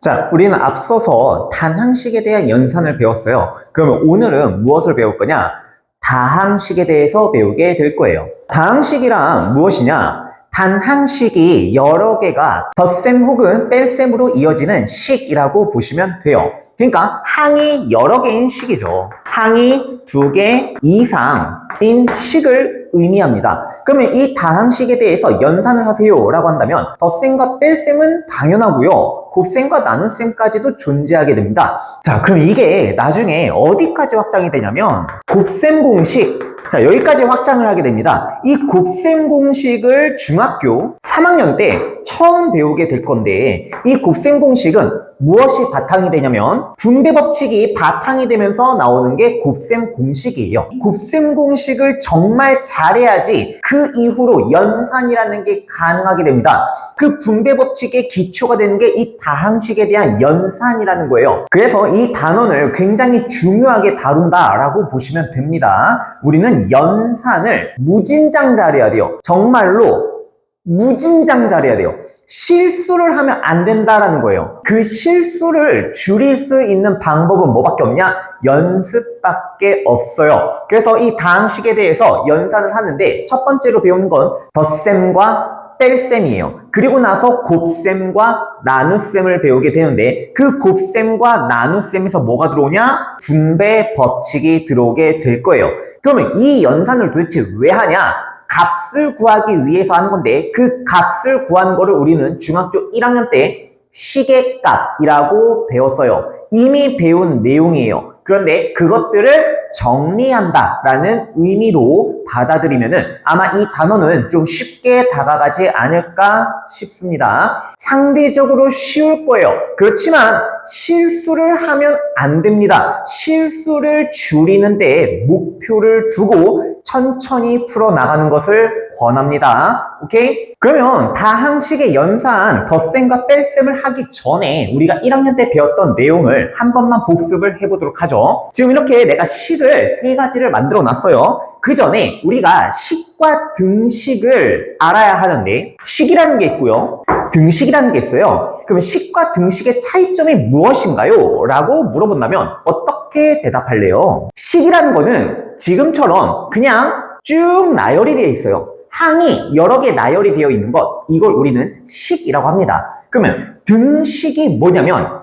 자, 우리는 앞서서 단항식에 대한 연산을 배웠어요. 그러면 오늘은 무엇을 배울 거냐? 다항식에 대해서 배우게 될 거예요. 다항식이란 무엇이냐? 단항식이 여러 개가 덧셈 혹은 뺄셈으로 이어지는 식이라고 보시면 돼요. 그러니까 항이 여러 개인 식이죠. 항이 2개 이상인 식을 의미합니다. 그러면 이 다항식에 대해서 연산을 하세요 라고 한다면 덧셈과 뺄셈은 당연하고요. 곱셈과 나눗셈까지도 존재하게 됩니다. 자, 그럼 이게 나중에 어디까지 확장이 되냐면 곱셈 공식, 자, 여기까지 확장을 하게 됩니다. 이 곱셈 공식을 중학교 3학년 때 처음 배우게 될 건데, 이 곱셈 공식은 무엇이 바탕이 되냐면 분배 법칙이 바탕이 되면서 나오는 게 곱셈 공식이에요. 곱셈 공식을 정말 잘해야지 그 이후로 연산이라는 게 가능하게 됩니다. 그 분배 법칙의 기초가 되는 게 이 다항식에 대한 연산이라는 거예요. 그래서 이 단원을 굉장히 중요하게 다룬다라고 보시면 됩니다. 우리는 연산을 무진장 잘해야 돼요. 정말로 무진장 잘해야 돼요. 실수를 하면 안 된다라는 거예요. 그 실수를 줄일 수 있는 방법은 뭐밖에 없냐? 연습밖에 없어요. 그래서 이 다항식에 대해서 연산을 하는데 첫 번째로 배우는 건 덧셈과 뺄셈이에요. 그리고 나서 곱셈과 나눗셈을 배우게 되는데 그 곱셈과 나눗셈에서 뭐가 들어오냐? 분배 법칙이 들어오게 될 거예요. 그러면 이 연산을 도대체 왜 하냐? 값을 구하기 위해서 하는 건데 그 값을 구하는 거를 우리는 중학교 1학년 때 식의 값이라고 배웠어요. 이미 배운 내용이에요. 그런데 그것들을 정리한다라는 의미로 받아들이면은 아마 이 단어는 좀 쉽게 다가가지 않을까 싶습니다. 상대적으로 쉬울 거예요. 그렇지만 실수를 하면 안 됩니다. 실수를 줄이는데 목표를 두고 천천히 풀어나가는 것을 권합니다. 오케이? 그러면 다항식의 연산, 덧셈과 뺄셈을 하기 전에 우리가 1학년 때 배웠던 내용을 한 번만 복습을 해보도록 하죠. 지금 이렇게 내가 식을 3가지를 만들어 놨어요. 그 전에 우리가 식과 등식을 알아야 하는데 식이라는 게 있고요. 등식이라는 게 있어요. 그러면 식과 등식의 차이점이 무엇인가요? 라고 물어본다면 어떻게 대답할래요? 식이라는 거는 지금처럼 그냥 쭉 나열이 되어 있어요. 항이 여러 개 나열이 되어 있는 것, 이걸 우리는 식이라고 합니다. 그러면 등식이 뭐냐면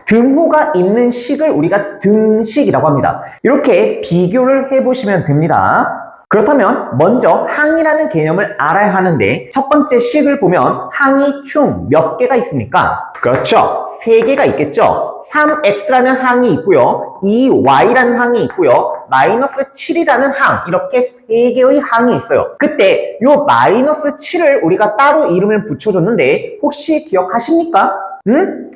등호가 있는 식을 우리가 등식이라고 합니다. 이렇게 비교를 해보시면 됩니다. 그렇다면 먼저 항이라는 개념을 알아야 하는데 첫 번째 식을 보면 항이 총 몇 개가 있습니까? 그렇죠. 3개가 있겠죠. 3x라는 항이 있고요. 2y라는 항이 있고요. 마이너스 7이라는 항, 이렇게 3개의 항이 있어요. 그때 이 마이너스 7을 우리가 따로 이름을 붙여줬는데 혹시 기억하십니까?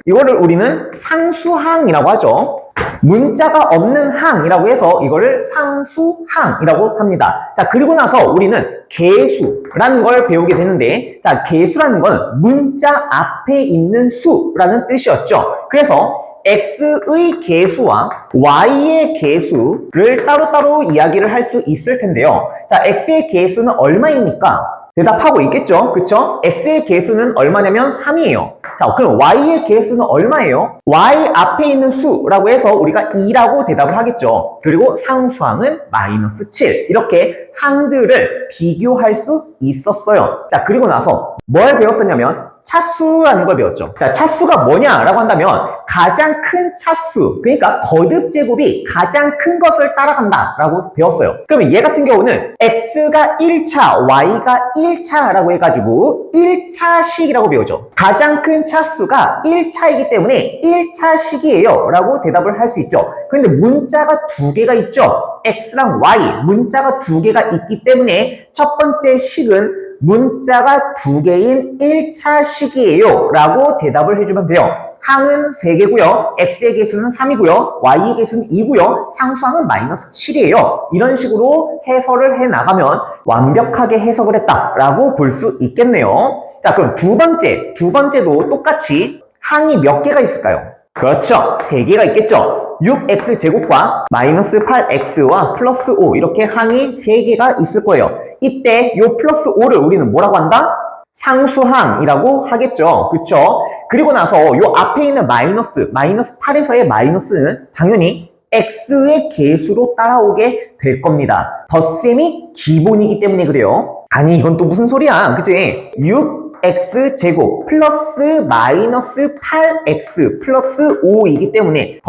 이거를 우리는 상수항이라고 하죠. 문자가 없는 항이라고 해서 이거를 상수항이라고 합니다. 자, 그리고 나서 우리는 개수라는 걸 배우게 되는데, 자, 개수라는 건 문자 앞에 있는 수라는 뜻이었죠. 그래서 x의 개수와 y의 개수를 따로따로 이야기를 할 수 있을 텐데요. 자, x의 개수는 얼마입니까? 대답하고 있겠죠? 그쵸? x의 개수는 얼마냐면 3이에요. 자, 그럼 y의 개수는 얼마예요? y 앞에 있는 수라고 해서 우리가 2라고 대답을 하겠죠. 그리고 상수항은 마이너스 7. 이렇게 항들을 비교할 수 있었어요. 자, 그리고 나서 뭘 배웠었냐면 차수라는 걸 배웠죠. 자, 차수가 뭐냐라고 한다면 가장 큰 차수, 그러니까 거듭 제곱이 가장 큰 것을 따라간다라고 배웠어요. 그러면 얘 같은 경우는 x가 1차, y가 1차라고 해가지고 1차식이라고 배우죠. 가장 큰 차수가 1차이기 때문에 1차식이에요 라고 대답을 할 수 있죠. 그런데 문자가 2개가 있죠. x랑 y, 문자가 2개가 있기 때문에 첫 번째 식은 문자가 2개인 1차식이에요 라고 대답을 해주면 돼요. 항은 3개고요. x의 개수는 3이고요. y의 개수는 2고요. 상수항은 마이너스 7이에요. 이런 식으로 해설을 해나가면 완벽하게 해석을 했다라고 볼 수 있겠네요. 자, 그럼 두 번째도 똑같이 항이 몇 개가 있을까요? 그렇죠. 3개가 있겠죠. 6x제곱과 마이너스 8x와 플러스 5 이렇게 항이 3개가 있을 거예요. 이때 요 플러스 5를 우리는 뭐라고 한다? 상수항이라고 하겠죠. 그쵸? 그리고 나서 요 앞에 있는 마이너스 8에서의 마이너스는 당연히 x의 계수로 따라오게 될 겁니다. 덧셈이 기본이기 때문에 그래요. 아니 이건 또 무슨 소리야, 그치? 6x제곱 플러스 마이너스 8x 플러스 5이기 때문에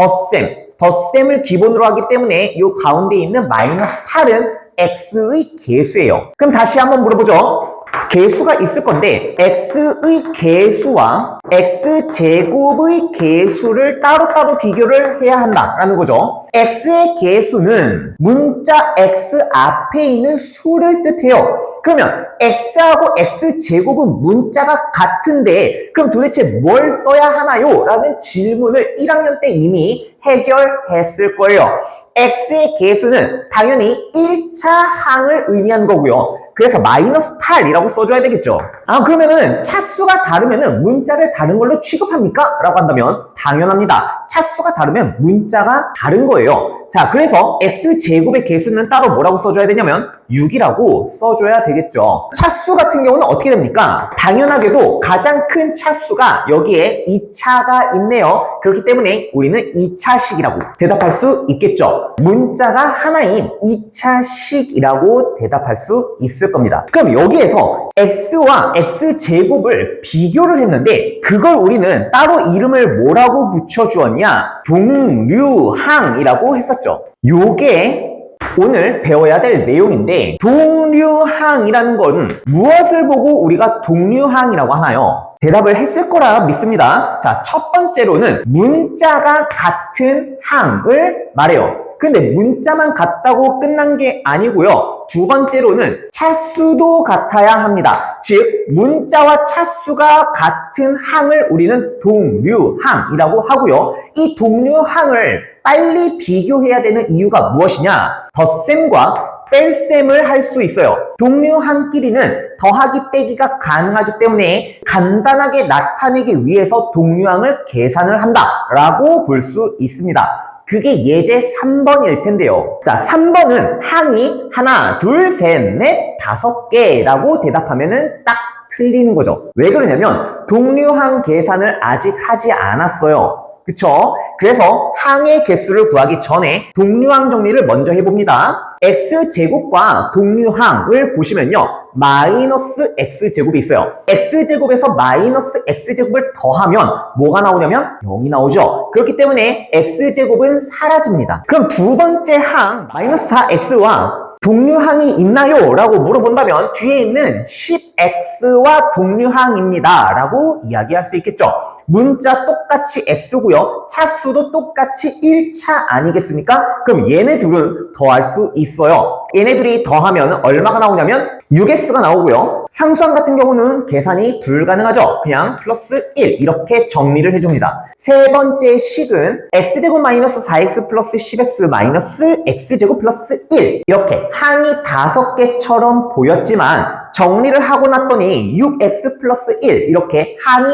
덧셈을 기본으로 하기 때문에 이 가운데 있는 마이너스 8은 x의 계수예요. 그럼 다시 한번 물어보죠. 계수가 있을 건데 x의 계수와 x제곱의 계수를 따로따로 비교를 해야 한다라는 거죠. x의 계수는 문자 x 앞에 있는 수를 뜻해요. 그러면 x하고 x제곱은 문자가 같은데 그럼 도대체 뭘 써야 하나요? 라는 질문을 1학년 때 이미 해결했을 거예요. x의 계수는 당연히 1차 항을 의미하는 거고요. 그래서 마이너스 8이라고 써줘야 되겠죠. 그러면은 차수가 다르면은 문자를 다른 걸로 취급합니까? 라고 한다면 당연합니다. 차수가 다르면 문자가 다른 거예요. 자, 그래서 x제곱의 계수는 따로 뭐라고 써줘야 되냐면 6이라고 써줘야 되겠죠. 차수 같은 경우는 어떻게 됩니까? 당연하게도 가장 큰 차수가 여기에 2차가 있네요. 그렇기 때문에 우리는 2차식이라고 대답할 수 있겠죠. 문자가 하나인 2차식이라고 대답할 수 있을 겁니다. 그럼 여기에서 x와 x제곱을 비교를 했는데 그걸 우리는 따로 이름을 뭐라고 붙여주었냐? 동류항이라고 했었죠. 요게 오늘 배워야 될 내용인데 동류항이라는 건 무엇을 보고 우리가 동류항이라고 하나요? 대답을 했을 거라 믿습니다. 자, 첫 번째로는 문자가 같은 항을 말해요. 근데 문자만 같다고 끝난 게 아니고요. 두 번째로는 차수도 같아야 합니다. 즉 문자와 차수가 같은 항을 우리는 동류항이라고 하고요. 이 동류항을 빨리 비교해야 되는 이유가 무엇이냐? 덧셈과 뺄셈을 할 수 있어요. 동류항끼리는 더하기 빼기가 가능하기 때문에 간단하게 나타내기 위해서 동류항을 계산을 한다라고 볼 수 있습니다. 그게 예제 3번일 텐데요. 자, 3번은 항이 하나, 둘, 셋, 넷, 5개라고 대답하면은 딱 틀리는 거죠. 왜 그러냐면 동류항 계산을 아직 하지 않았어요. 그쵸? 그래서 항의 개수를 구하기 전에 동류항 정리를 먼저 해봅니다. x제곱과 동류항을 보시면요. 마이너스 x제곱이 있어요. x제곱에서 마이너스 x제곱을 더하면 뭐가 나오냐면 0이 나오죠. 그렇기 때문에 x제곱은 사라집니다. 그럼 두 번째 항 마이너스 4x와 동류항이 있나요? 라고 물어본다면 뒤에 있는 10x와 동류항입니다. 라고 이야기할 수 있겠죠. 문자 똑같이 x고요. 차수도 똑같이 1차 아니겠습니까? 그럼 얘네 둘은 더할 수 있어요. 얘네들이 더하면 얼마가 나오냐면 6x가 나오고요. 상수항 같은 경우는 계산이 불가능하죠. 그냥 플러스 1 이렇게 정리를 해줍니다. 세 번째 식은 x제곱 마이너스 4x 플러스 10x 마이너스 x제곱 플러스 1 이렇게 항이 5개처럼 보였지만 정리를 하고 났더니 6x 플러스 1 이렇게 항이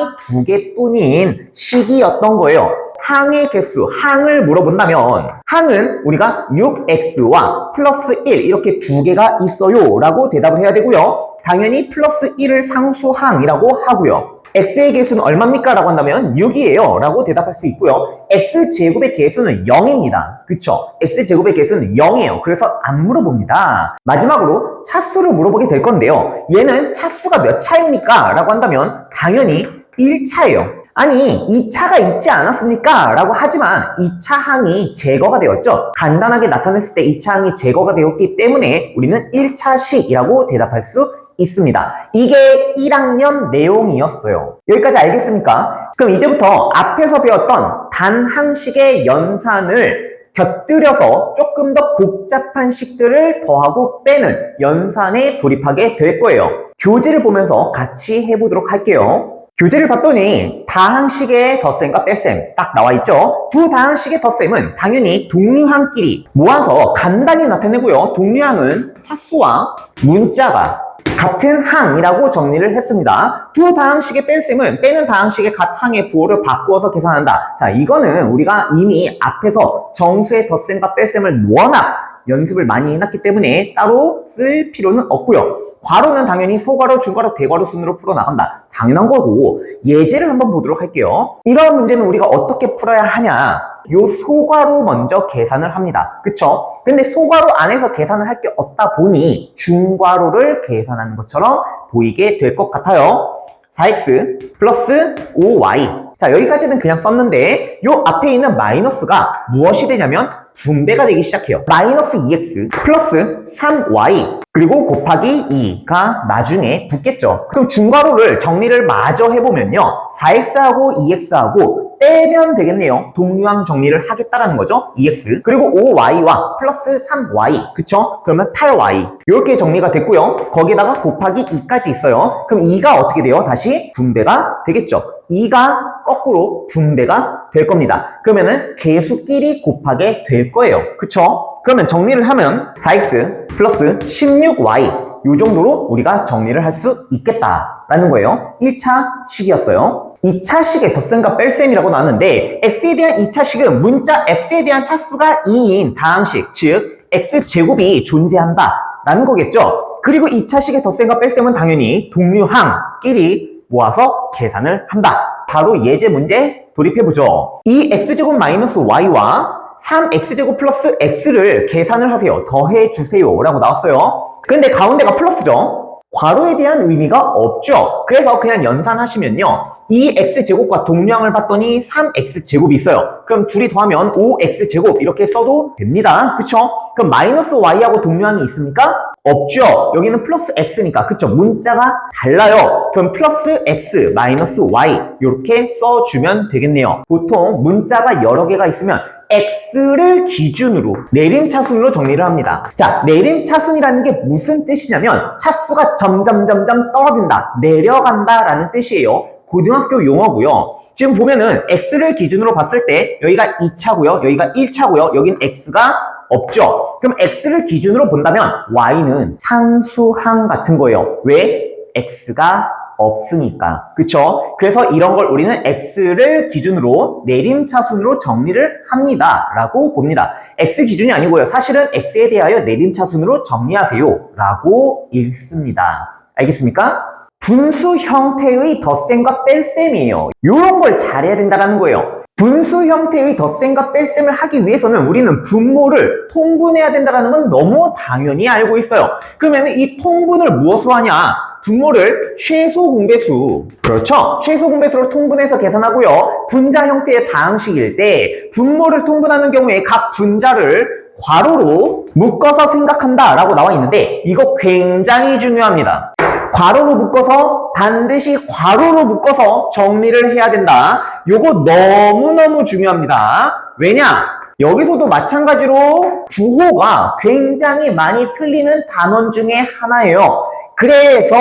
2개뿐인 식이었던 거예요. 항의 개수, 항을 물어본다면 항은 우리가 6x와 플러스 1 이렇게 2개가 있어요 라고 대답을 해야 되고요. 당연히 플러스 1을 상수항이라고 하고요. x의 개수는 얼마입니까? 라고 한다면 6이에요 라고 대답할 수 있고요. x제곱의 개수는 0입니다. 그쵸? x제곱의 개수는 0이에요. 그래서 안 물어봅니다. 마지막으로 차수를 물어보게 될 건데요. 얘는 차수가 몇 차입니까? 라고 한다면 당연히 1차예요. 아니 2차가 있지 않았습니까? 라고 하지만 2차 항이 제거가 되었죠. 간단하게 나타냈을 때 2차 항이 제거가 되었기 때문에 우리는 1차식이라고 대답할 수 있습니다. 이게 1학년 내용이었어요. 여기까지 알겠습니까? 그럼 이제부터 앞에서 배웠던 단항식의 연산을 곁들여서 조금 더 복잡한 식들을 더하고 빼는 연산에 돌입하게 될 거예요. 교재를 보면서 같이 해보도록 할게요. 교재를 봤더니 다항식의 덧셈과 뺄셈 딱 나와 있죠. 두 다항식의 덧셈은 당연히 동류항끼리 모아서 간단히 나타내고요. 동류항은 차수와 문자가 같은 항이라고 정리를 했습니다. 두 다항식의 뺄셈은 빼는 다항식의 각 항의 부호를 바꾸어서 계산한다. 자, 이거는 우리가 이미 앞에서 정수의 덧셈과 뺄셈을 워낙 연습을 많이 해놨기 때문에 따로 쓸 필요는 없고요. 괄호는 당연히 소괄호, 중괄호, 대괄호 순으로 풀어나간다. 당연한 거고 예제를 한번 보도록 할게요. 이러한 문제는 우리가 어떻게 풀어야 하냐? 요 소괄호 먼저 계산을 합니다. 그쵸? 근데 소괄호 안에서 계산을 할 게 없다 보니 중괄호를 계산하는 것처럼 보이게 될 것 같아요. 4x 플러스 5y. 자, 여기까지는 그냥 썼는데 요 앞에 있는 마이너스가 무엇이 되냐면 분배가 되기 시작해요. 마이너스 2x 플러스 3y 그리고 곱하기 2가 나중에 붙겠죠. 그럼 중괄호를 정리를 마저 해보면요. 4x하고 2x하고 빼면 되겠네요. 동류항 정리를 하겠다라는 거죠. 2x 그리고 5y와 플러스 3y 그쵸? 그러면 8y 이렇게 정리가 됐고요. 거기다가 곱하기 2까지 있어요. 그럼 2가 어떻게 돼요? 다시 분배가 되겠죠. 2가 거꾸로 분배가 될 겁니다. 그러면은 계수끼리 곱하게 될 거예요. 그쵸? 그러면 정리를 하면 4x 플러스 16y 요 정도로 우리가 정리를 할 수 있겠다라는 거예요. 1차 식이었어요. 2차 식의 덧셈과 뺄셈이라고 나왔는데 x에 대한 2차 식은 문자 x에 대한 차수가 2인 다항식, 즉 x제곱이 존재한다 라는 거겠죠. 그리고 2차 식의 덧셈과 뺄셈은 당연히 동류항끼리 모아서 계산을 한다. 바로 예제 문제 돌입해보죠. 이 x제곱 마이너스 y와 3x제곱 플러스 x를 계산을 하세요. 더해주세요 라고 나왔어요. 근데 가운데가 플러스죠. 괄호에 대한 의미가 없죠. 그래서 그냥 연산하시면요. 이 x제곱과 동류항을 봤더니 3x제곱이 있어요. 그럼 둘이 더하면 5x제곱 이렇게 써도 됩니다. 그쵸? 그럼 마이너스 y하고 동류항이 있습니까? 없죠. 여기는 플러스 x니까. 그쵸? 문자가 달라요. 그럼 플러스 x 마이너스 y 이렇게 써주면 되겠네요. 보통 문자가 여러 개가 있으면 x를 기준으로 내림차순으로 정리를 합니다. 자, 내림차순이라는 게 무슨 뜻이냐면 차수가 점점 떨어진다, 내려간다 라는 뜻이에요. 고등학교 용어고요. 지금 보면은 x를 기준으로 봤을 때 여기가 2차고요. 여기가 1차고요. 여긴 x가 없죠. 그럼 x를 기준으로 본다면 y는 상수항 같은 거예요. 왜? x가 없으니까. 그쵸? 그래서 이런 걸 우리는 x를 기준으로 내림차순으로 정리를 합니다. 라고 봅니다. x 기준이 아니고요. 사실은 x에 대하여 내림차순으로 정리하세요. 라고 읽습니다. 알겠습니까? 분수 형태의 덧셈과 뺄셈이에요. 이런 걸 잘해야 된다는 거예요. 분수 형태의 덧셈과 뺄셈을 하기 위해서는 우리는 분모를 통분해야 된다는 건 너무 당연히 알고 있어요. 그러면 이 통분을 무엇으로 하냐? 분모를 최소 공배수, 그렇죠? 최소 공배수로 통분해서 계산하고요. 분자 형태의 다항식일 때 분모를 통분하는 경우에 각 분자를 괄호로 묶어서 생각한다 라고 나와 있는데 이거 굉장히 중요합니다. 괄호로 묶어서 반드시 괄호로 묶어서 정리를 해야 된다. 요거 너무너무 중요합니다. 왜냐? 여기서도 마찬가지로 부호가 굉장히 많이 틀리는 단원 중에 하나예요. 그래서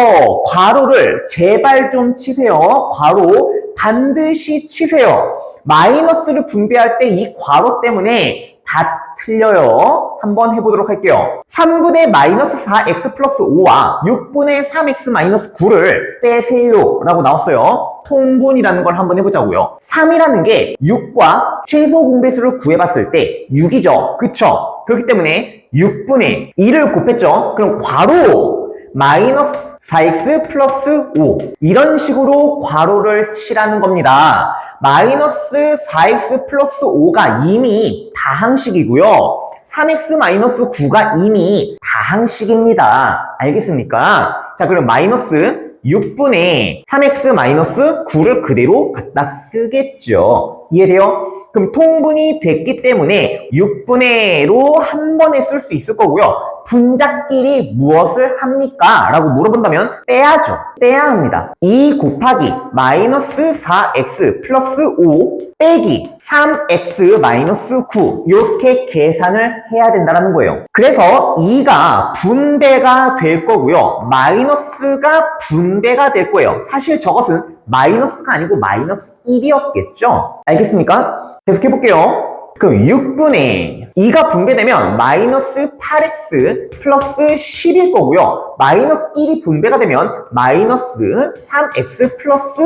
괄호를 제발 좀 치세요. 괄호 반드시 치세요. 마이너스를 분배할 때 이 괄호 때문에 다 틀려요. 한번 해보도록 할게요. 3분의 마이너스 4x 플러스 5와 6분의 3x 마이너스 9를 빼세요 라고 나왔어요. 통분이라는 걸 한번 해보자고요. 3이라는 게 6과 최소 공배수를 구해봤을 때 6이죠. 그쵸? 그렇기 때문에 6분의 2를 곱했죠. 그럼 괄호 마이너스 4x 플러스 5 이런 식으로 괄호를 치라는 겁니다. 마이너스 4x 플러스 5가 이미 다항식이고요. 3x 마이너스 9가 이미 다항식입니다. 알겠습니까? 자, 그럼 마이너스 6분의 3x 마이너스 9를 그대로 갖다 쓰겠죠. 이해돼요? 그럼 통분이 됐기 때문에 6분의로 한 번에 쓸 수 있을 거고요. 분자끼리 무엇을 합니까? 라고 물어본다면 빼야죠. 빼야 합니다. 2 곱하기 마이너스 4x 플러스 5 빼기 3x 마이너스 9 이렇게 계산을 해야 된다는 거예요. 그래서 2가 분배가 될 거고요. 마이너스가 분배가 될 거예요. 사실 저것은 마이너스가 아니고 마이너스 1이었겠죠? 알겠습니까? 계속 해볼게요. 그럼 6분의 2가 분배되면 마이너스 8x 플러스 10일 거고요. 마이너스 1이 분배가 되면 마이너스 3x 플러스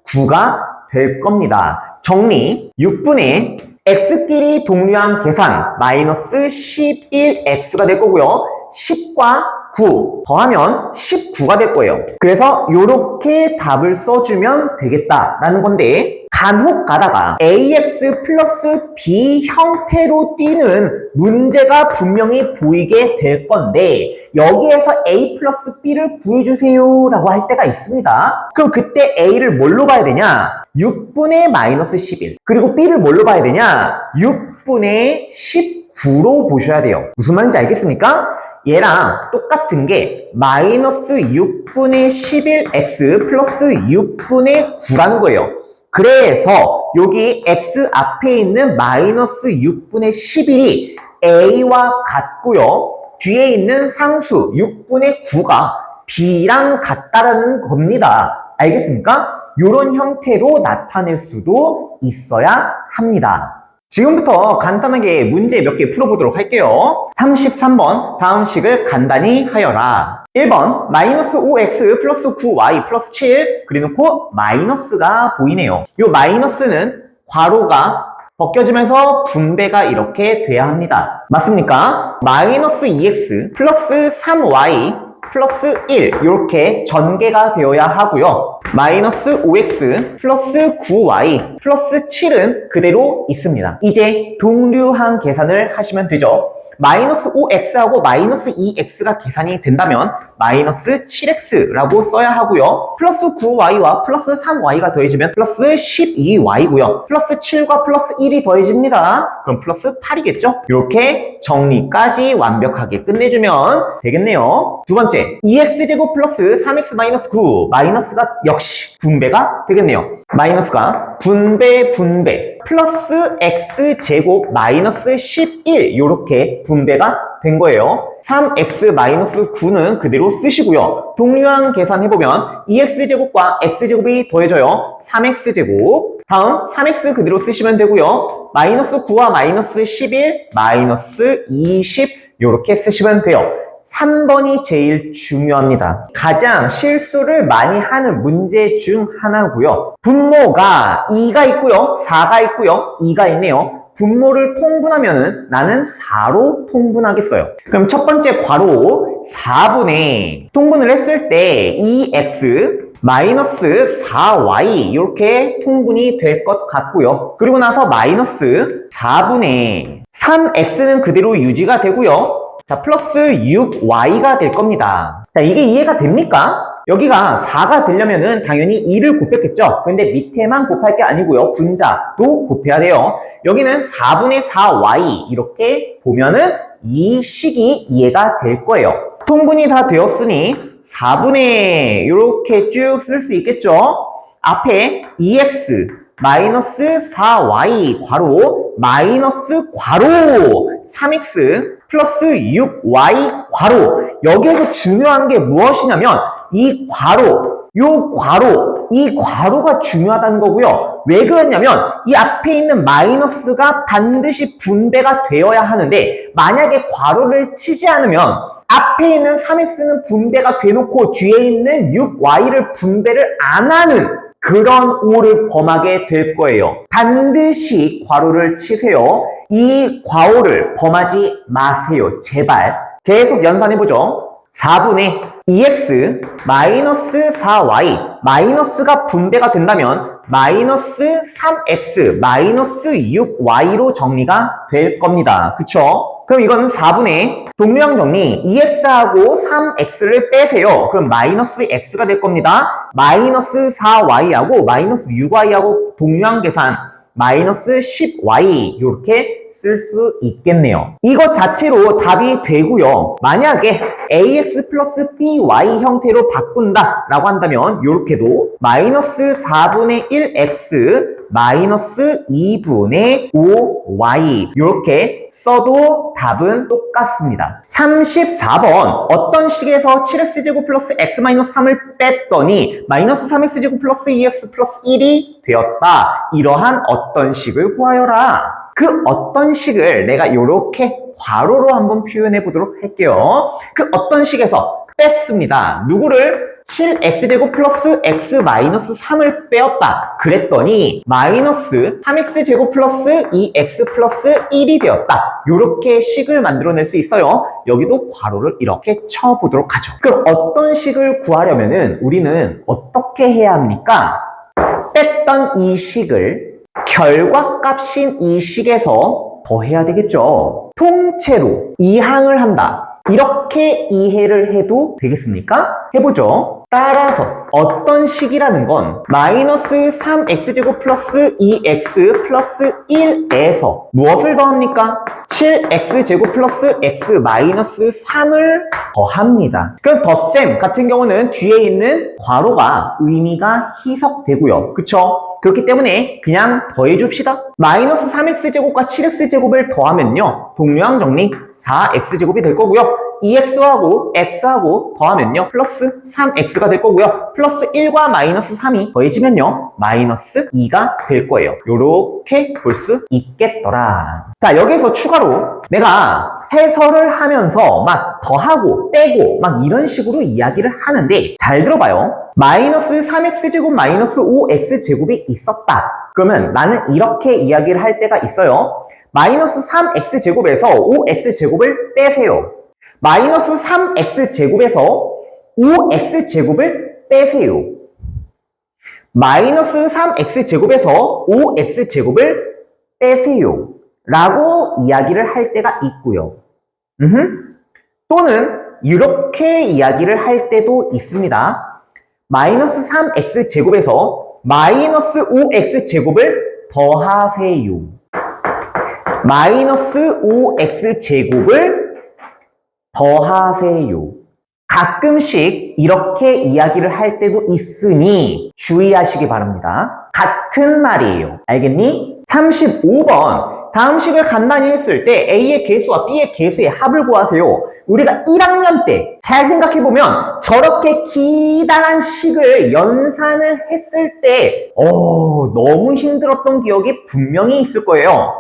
9가 될 겁니다. 정리. 6분의 x끼리 동류한 계산 마이너스 11x가 될 거고요. 10과 9 더하면 19가 될 거예요. 그래서 이렇게 답을 써주면 되겠다라는 건데 간혹 가다가 ax 플러스 b 형태로 띄는 문제가 분명히 보이게 될 건데 여기에서 a 플러스 b를 구해주세요 라고 할 때가 있습니다. 그럼 그때 a를 뭘로 봐야 되냐? 6분의 마이너스 11 그리고 b를 뭘로 봐야 되냐? 6분의 19로 보셔야 돼요. 무슨 말인지 알겠습니까? 얘랑 똑같은 게 마이너스 6분의 11x 플러스 6분의 9라는 거예요. 그래서 여기 x 앞에 있는 마이너스 6분의 11이 a와 같고요. 뒤에 있는 상수 6분의 9가 b랑 같다라는 겁니다. 알겠습니까? 이런 형태로 나타낼 수도 있어야 합니다. 지금부터 간단하게 문제 몇 개 풀어보도록 할게요. 33번 다음 식을 간단히 하여라. 1번 마이너스 5x 플러스 9y 플러스 7 그래놓고 마이너스가 보이네요. 이 마이너스는 괄호가 벗겨지면서 분배가 이렇게 돼야 합니다. 맞습니까? 마이너스 2x 플러스 3y 플러스 1 이렇게 전개가 되어야 하고요. 마이너스 5x 플러스 9y 플러스 7은 그대로 있습니다. 이제 동류한 계산을 하시면 되죠. 마이너스 5x하고 마이너스 2x가 계산이 된다면 마이너스 7x라고 써야 하고요. 플러스 9y와 플러스 3y가 더해지면 플러스 12y고요. 플러스 7과 플러스 1이 더해집니다. 그럼 플러스 8이겠죠? 이렇게 정리까지 완벽하게 끝내주면 되겠네요. 두 번째, 2x제곱 플러스 3x 마이너스 9 마이너스가 역시 분배가 되겠네요. 마이너스가 분배 플러스 x제곱 마이너스 11 이렇게 분배가 된 거예요. 3x 마이너스 9는 그대로 쓰시고요. 동류한 계산해보면 2x제곱과 x제곱이 더해져요. 3x제곱 다음 3x 그대로 쓰시면 되고요. 마이너스 9와 마이너스 11 마이너스 20 이렇게 쓰시면 돼요. 3번이 제일 중요합니다. 가장 실수를 많이 하는 문제 중 하나고요. 분모가 2가 있고요. 4가 있고요. 2가 있네요. 분모를 통분하면 나는 4로 통분하겠어요. 그럼 첫 번째 괄호 4분의 통분을 했을 때 2x 마이너스 4y 이렇게 통분이 될 것 같고요. 그리고 나서 마이너스 4분의 3x는 그대로 유지가 되고요. 자, 플러스 6y가 될 겁니다. 자, 이게 이해가 됩니까? 여기가 4가 되려면은 당연히 2를 곱했겠죠? 근데 밑에만 곱할 게 아니고요. 분자도 곱해야 돼요. 여기는 4분의 4y 이렇게 보면은 이 식이 이해가 될 거예요. 통분이 다 되었으니 4분의 이렇게 쭉 쓸 수 있겠죠? 앞에 2x 마이너스 4y 괄호 마이너스 괄호 3x 플러스 6y 괄호 여기에서 중요한 게 무엇이냐면 이 괄호 이 괄호가 중요하다는 거고요. 왜 그러냐면 이 앞에 있는 마이너스가 반드시 분배가 되어야 하는데 만약에 괄호를 치지 않으면 앞에 있는 3x는 분배가 돼놓고 뒤에 있는 6y를 분배를 안 하는 그런 오를 범하게 될 거예요. 반드시 괄호를 치세요. 이 괄호를 범하지 마세요. 제발. 계속 연산해보죠. 4분의 2x 마이너스 4y 마이너스가 분배가 된다면 마이너스 3x 마이너스 6y로 정리가 될 겁니다. 그쵸? 그럼 이거는 4분의 동류항 정리 2x하고 3x를 빼세요. 그럼 마이너스 x가 될 겁니다. 마이너스 4y하고 마이너스 6y하고 동류항 계산 마이너스 10y 이렇게 쓸 수 있겠네요. 이것 자체로 답이 되고요. 만약에 ax 플러스 by 형태로 바꾼다 라고 한다면 이렇게도 마이너스 4분의 1x 마이너스 2분의 5y 이렇게 써도 답은 똑같습니다. 34번 어떤 식에서 7x제곱 플러스 x 마이너스 3을 뺐더니 마이너스 3x제곱 플러스 2x 플러스 1이 되었다. 이러한 어떤 식을 구하여라. 그 어떤 식을 내가 이렇게 괄호로 한번 표현해 보도록 할게요. 그 어떤 식에서 뺐습니다. 누구를? 7x제곱 플러스 x 마이너스 3을 빼었다. 그랬더니 마이너스 3x제곱 플러스 2x 플러스 1이 되었다. 이렇게 식을 만들어낼 수 있어요. 여기도 값을 이렇게 쳐보도록 하죠. 그럼 어떤 식을 구하려면은 우리는 어떻게 해야 합니까? 뺐던 이 식을 결과값인 이 식에서 더해야 되겠죠. 통째로 이항을 한다. 이렇게 이해를 해도 되겠습니까? 해보죠. 따라서 어떤 식이라는 건 마이너스 3x제곱 플러스 2x 플러스 1에서 무엇을 더합니까? 7x제곱 플러스 x 마이너스 3을 더합니다. 그럼 덧셈 같은 경우는 뒤에 있는 괄호가 의미가 희석되고요. 그쵸? 그렇기 때문에 그냥 더해줍시다. 마이너스 3x제곱과 7x제곱을 더하면요. 동류항 정리 4x제곱이 될 거고요. 2x하고 x하고 더하면요. 플러스 3x가 될 거고요. 플러스 1과 마이너스 3이 더해지면요. 마이너스 2가 될 거예요. 요렇게 볼 수 있겠더라. 자, 여기서 추가로 내가 해설을 하면서 막 더하고 빼고 막 이런 식으로 이야기를 하는데 잘 들어봐요. 마이너스 3x제곱 마이너스 5x제곱이 있었다. 그러면 나는 이렇게 이야기를 할 때가 있어요. 마이너스 3x제곱에서 5x제곱을 빼세요. 마이너스 3x제곱에서 5x제곱을 빼세요. 마이너스 3x제곱에서 5x제곱을 빼세요. 라고 이야기를 할 때가 있고요. 또는 이렇게 이야기를 할 때도 있습니다. 마이너스 3x제곱에서 마이너스 5x제곱을 더하세요. 마이너스 5x제곱을 더하세요. 가끔씩 이렇게 이야기를 할 때도 있으니 주의하시기 바랍니다. 같은 말이에요. 알겠니? 35번. 다음 식을 간단히 했을 때 A의 개수와 B의 개수의 합을 구하세요. 우리가 1학년 때 잘 생각해보면 저렇게 기다란 식을 연산을 했을 때 너무 힘들었던 기억이 분명히 있을 거예요.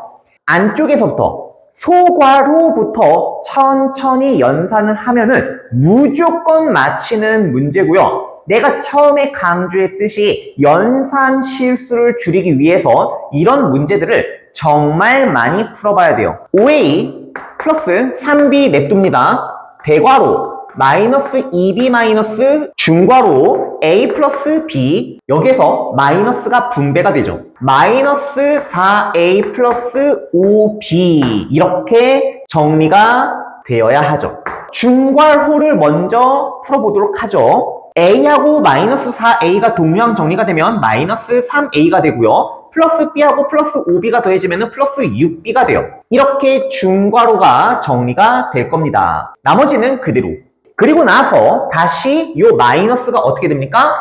안쪽에서부터 소괄호부터 천천히 연산을 하면은 무조건 맞히는 문제고요. 내가 처음에 강조했듯이 연산 실수를 줄이기 위해서 이런 문제들을 정말 많이 풀어봐야 돼요. 5a 플러스 3b 냅둡니다. 대괄호 마이너스 2b 마이너스 중괄호 a 플러스 b 여기에서 마이너스가 분배가 되죠. 마이너스 4a 플러스 5b 이렇게 정리가 되어야 하죠. 중괄호를 먼저 풀어보도록 하죠. a하고 마이너스 4a가 동류항 정리가 되면 마이너스 3a가 되고요. 플러스 b하고 플러스 5b가 더해지면 플러스 6b가 돼요. 이렇게 중괄호가 정리가 될 겁니다. 나머지는 그대로. 그리고 나서 다시 이 마이너스가 어떻게 됩니까?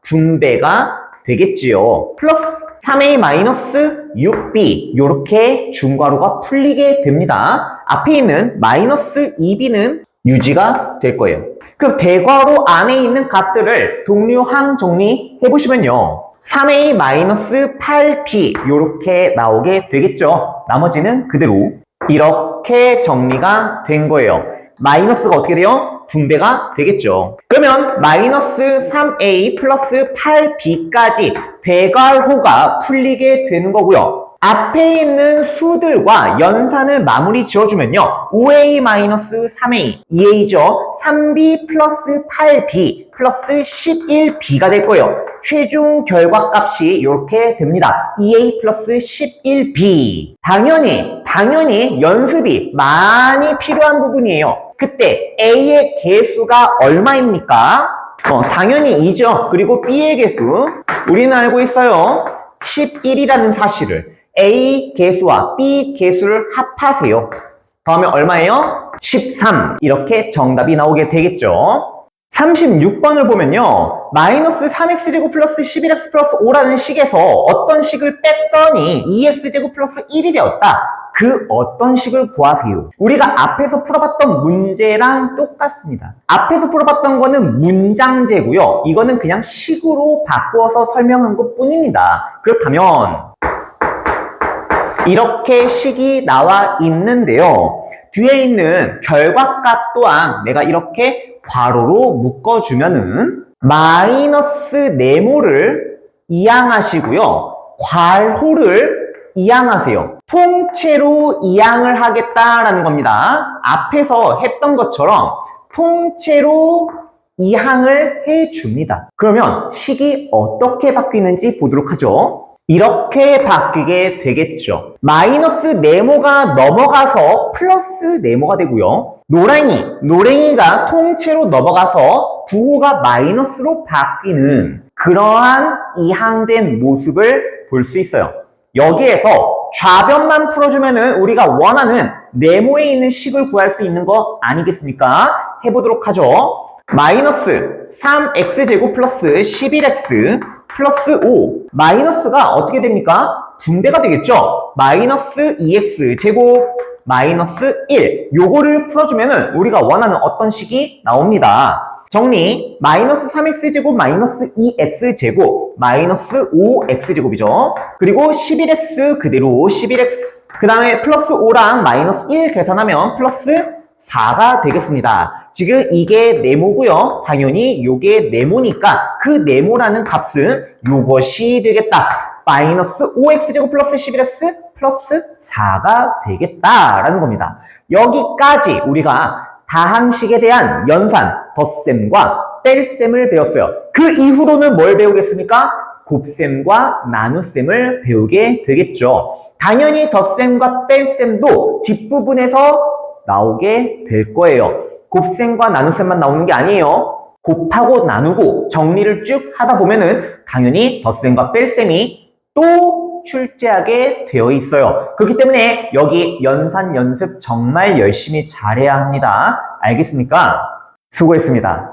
분배가 되겠지요. 플러스 3a 마이너스 6b 이렇게 중괄호가 풀리게 됩니다. 앞에 있는 마이너스 2b는 유지가 될 거예요. 그럼 대괄호 안에 있는 값들을 동류항 정리해보시면요. 3a 마이너스 8b 이렇게 나오게 되겠죠. 나머지는 그대로 이렇게 정리가 된 거예요. 마이너스가 어떻게 돼요? 분배가 되겠죠. 그러면 마이너스 3a 플러스 8b까지 대괄호가 풀리게 되는 거고요. 앞에 있는 수들과 연산을 마무리 지어주면요. 5a 마이너스 3a, 2a죠. 3b 플러스 8b 플러스 11b가 될 거예요. 최종 결과값이 이렇게 됩니다. 2a 플러스 11b. 당연히 연습이 많이 필요한 부분이에요. 그때 A의 개수가 얼마입니까? 당연히 2죠. 그리고 B의 개수 우리는 알고 있어요. 11이라는 사실을. A 개수와 B 개수를 합하세요. 다음에 얼마예요? 13. 이렇게 정답이 나오게 되겠죠. 36번을 보면요. 마이너스 3x제곱 플러스 11x 플러스 5라는 식에서 어떤 식을 뺐더니 2x제곱 플러스 1이 되었다. 그 어떤 식을 구하세요. 우리가 앞에서 풀어봤던 문제랑 똑같습니다. 앞에서 풀어봤던 거는 문장제고요. 이거는 그냥 식으로 바꾸어서 설명한 것 뿐입니다. 그렇다면 이렇게 식이 나와 있는데요. 뒤에 있는 결과값 또한 내가 이렇게 괄호로 묶어주면은 마이너스 네모를 이항하시고요. 괄호를 이항하세요. 통째로 이항을 하겠다라는 겁니다. 앞에서 했던 것처럼 통째로 이항을 해줍니다. 그러면 식이 어떻게 바뀌는지 보도록 하죠. 이렇게 바뀌게 되겠죠. 마이너스 네모가 넘어가서 플러스 네모가 되고요. 노랭이가 통째로 넘어가서 부호가 마이너스로 바뀌는 그러한 이항된 모습을 볼 수 있어요. 여기에서 좌변만 풀어주면은 우리가 원하는 네모에 있는 식을 구할 수 있는 거 아니겠습니까? 해보도록 하죠. 마이너스 3x제곱 플러스 11x 플러스 5. 마이너스가 어떻게 됩니까? 분배가 되겠죠? 마이너스 2x제곱 마이너스 1. 요거를 풀어주면은 우리가 원하는 어떤 식이 나옵니다. 정리. 마이너스 3x제곱 마이너스 2x제곱 마이너스 5x제곱이죠. 그리고 11x 그대로 11x. 그 다음에 플러스 5랑 마이너스 1 계산하면 플러스 4가 되겠습니다. 지금 이게 네모고요. 당연히 요게 네모니까 그 네모라는 값은 요것이 되겠다. 마이너스 5x제곱 플러스 11x 플러스 4가 되겠다라는 겁니다. 여기까지 우리가 다항식에 대한 연산, 덧셈과 뺄셈을 배웠어요. 그 이후로는 뭘 배우겠습니까? 곱셈과 나눗셈을 배우게 되겠죠. 당연히 덧셈과 뺄셈도 뒷부분에서 나오게 될 거예요. 곱셈과 나눗셈만 나오는 게 아니에요. 곱하고 나누고 정리를 쭉 하다 보면은 당연히 덧셈과 뺄셈이 또 출제하게 되어 있어요. 그렇기 때문에 여기 연산 연습 정말 열심히 잘해야 합니다. 알겠습니까? 수고했습니다.